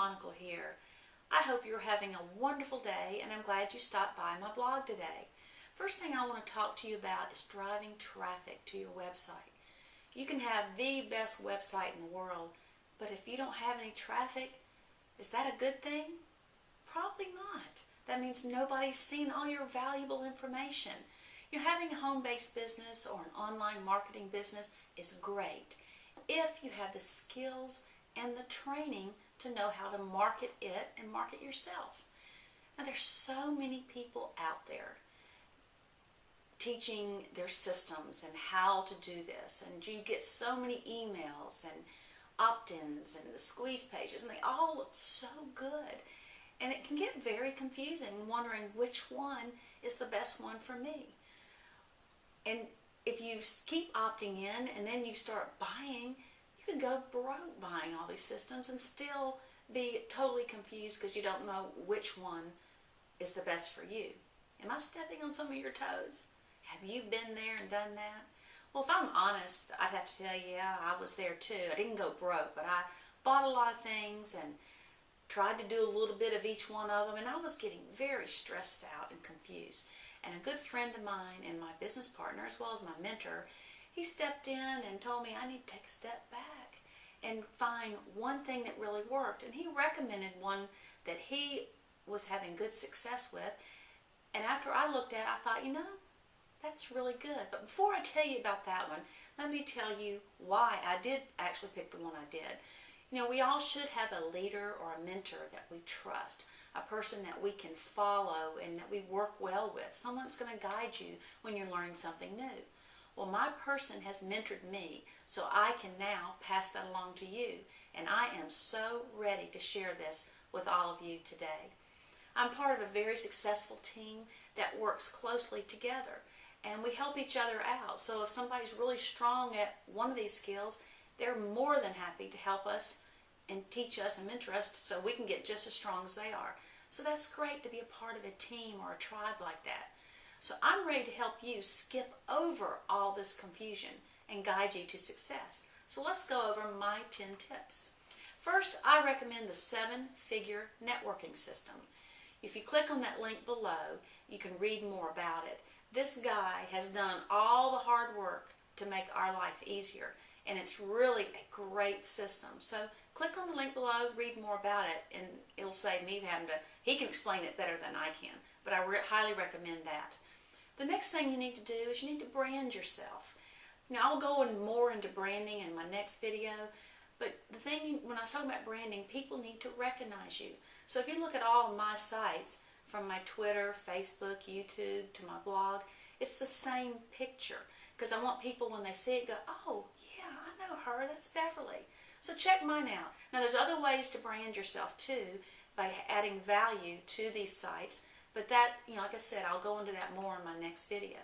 Monica here. I hope you're having a wonderful day, and I'm glad you stopped by my blog today. First thing I want to talk to you about is driving traffic to your website. You can have the best website in the world, but if you don't have any traffic, is that a good thing? Probably not. That means nobody's seen all your valuable information. Having a home-based business or an online marketing business is great if you have the skills and the training to know how to market it and market yourself. Now, there's so many people out there teaching their systems and how to do this, and you get so many emails and opt-ins and the squeeze pages, and they all look so good, and it can get very confusing, wondering which one is the best one for me. And if you keep opting in and then you start buying, you can go broke buying all these systems and still be totally confused because you don't know which one is the best for you. Am I stepping on some of your toes? Have you been there and done that? Well, if I'm honest, I'd have to tell you, yeah, I was there too. I didn't go broke, but I bought a lot of things and tried to do a little bit of each one of them, and I was getting very stressed out and confused. And a good friend of mine and my business partner, as well as my mentor, he stepped in and told me I need to take a step back and find one thing that really worked. And he recommended one that he was having good success with. And after I looked at it, I thought, that's really good. But before I tell you about that one, let me tell you why I did actually pick the one I did. We all should have a leader or a mentor that we trust, a person that we can follow and that we work well with, someone that's going to guide you when you're learning something new. Well, my person has mentored me, so I can now pass that along to you, and I am so ready to share this with all of you today. I'm part of a very successful team that works closely together, and we help each other out. So if somebody's really strong at one of these skills, they're more than happy to help us and teach us and mentor us so we can get just as strong as they are. So that's great to be a part of a team or a tribe like that. So I'm ready to help you skip over all this confusion and guide you to success. So let's go over my 10 tips. First, I recommend the 7-figure networking system. If you click on that link below, you can read more about it. This guy has done all the hard work to make our life easier, and it's really a great system. So click on the link below, read more about it, and it'll save me having to, he can explain it better than I can, but I highly recommend that. The next thing you need to do is you need to brand yourself. I'll go more into branding in my next video, but the thing, when I was talking about branding, people need to recognize you. So if you look at all of my sites, from my Twitter, Facebook, YouTube, to my blog, it's the same picture, because I want people, when they see it, go, oh, yeah, I know her, that's Beverly. So check mine out. Now, there's other ways to brand yourself too, by adding value to these sites, but that, like I said, I'll go into that more in my next video.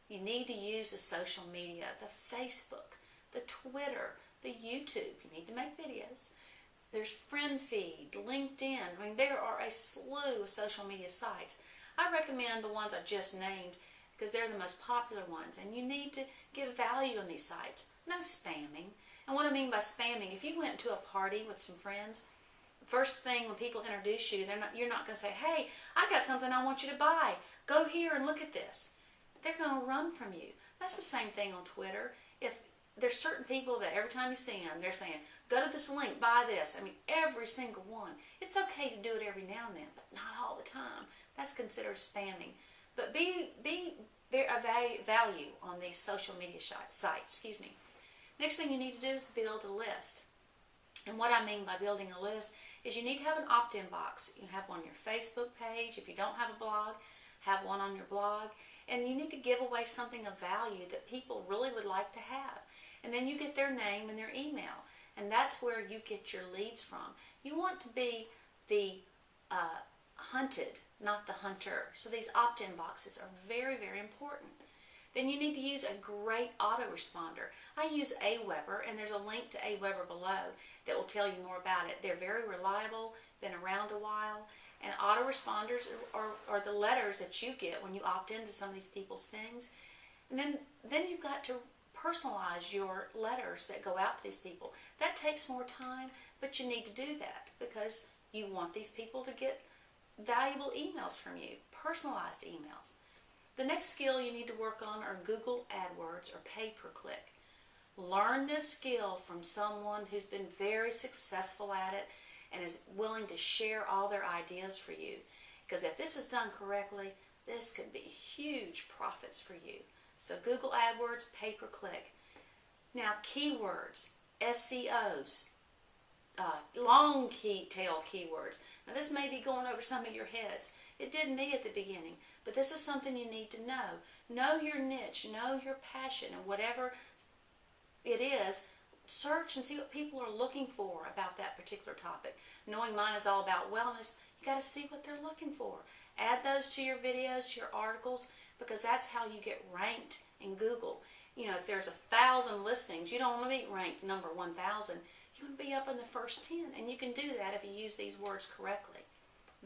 You need to use the social media, the Facebook, the Twitter, the YouTube. You need to make videos. There's FriendFeed, LinkedIn. There are a slew of social media sites. I recommend the ones I just named because they're the most popular ones, and you need to give value on these sites. No spamming. And what I mean by spamming, if you went to a party with some friends, the first thing when people introduce you, you're not going to say, hey, I got something I want you to buy. Go here and look at this. They're going to run from you. That's the same thing on Twitter. If there's certain people that every time you see them, they're saying, go to this link, buy this. Every single one. It's okay to do it every now and then, but not all the time. That's considered spamming. But be value on these social media sites. Next thing you need to do is build a list. And what I mean by building a list is you need to have an opt-in box. You can have one on your Facebook page. If you don't have a blog, have one on your blog. And you need to give away something of value that people really would like to have. And then you get their name and their email. And that's where you get your leads from. You want to be the hunted, not the hunter. So these opt-in boxes are very, very important. Then you need to use a great autoresponder. I use Aweber, and there's a link to Aweber below that will tell you more about it. They're very reliable, been around a while, and autoresponders are the letters that you get when you opt into some of these people's things. And then you've got to personalize your letters that go out to these people. That takes more time, but you need to do that because you want these people to get valuable emails from you, personalized emails. The next skill you need to work on are Google AdWords or pay-per-click. Learn this skill from someone who's been very successful at it and is willing to share all their ideas for you. Because if this is done correctly, this could be huge profits for you. So Google AdWords, pay-per-click. Now keywords, SEOs, long tail keywords. Now this may be going over some of your heads. It did me at the beginning, but this is something you need to know. Know your niche, know your passion, and whatever it is, search and see what people are looking for about that particular topic. Knowing mine is all about wellness, you got to see what they're looking for. Add those to your videos, to your articles, because that's how you get ranked in Google. You know, if there's 1,000 listings, you don't want to be ranked number 1,000. You want to be up in the first 10, and you can do that if you use these words correctly.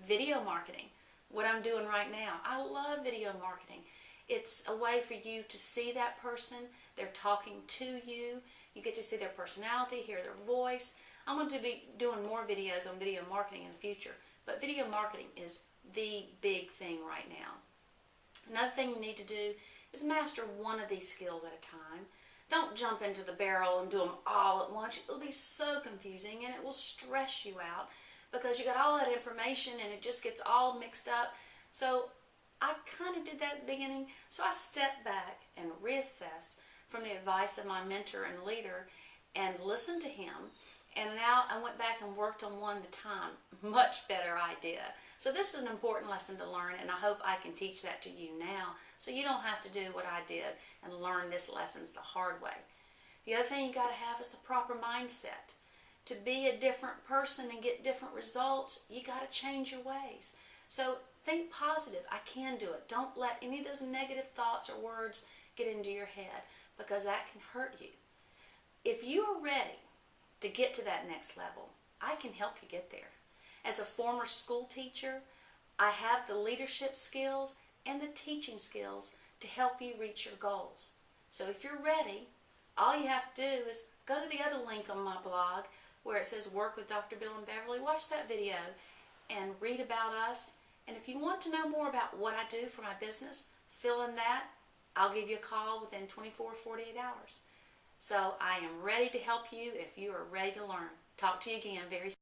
Video marketing, what I'm doing right now. I love video marketing. It's a way for you to see that person. They're talking to you. You get to see their personality, hear their voice. I'm going to be doing more videos on video marketing in the future, but video marketing is the big thing right now. Another thing you need to do is master one of these skills at a time. Don't jump into the barrel and do them all at once. It'll be so confusing and it will stress you out because you got all that information and it just gets all mixed up. So I kind of did that at the beginning. So I stepped back and reassessed from the advice of my mentor and leader and listened to him. And now I went back and worked on one at a time. Much better idea. So this is an important lesson to learn, and I hope I can teach that to you now so you don't have to do what I did and learn this lessons the hard way. The other thing you got to have is the proper mindset. To be a different person and get different results, you got to change your ways. So think positive. I can do it. Don't let any of those negative thoughts or words get into your head because that can hurt you. If you are ready to get to that next level, I can help you get there. As a former school teacher, I have the leadership skills and the teaching skills to help you reach your goals. So if you're ready, all you have to do is go to the other link on my blog where it says Work with Dr. Bill and Beverly. Watch that video and read about us. And if you want to know more about what I do for my business, fill in that. I'll give you a call within 24, 48 hours. So I am ready to help you if you are ready to learn. Talk to you again very soon.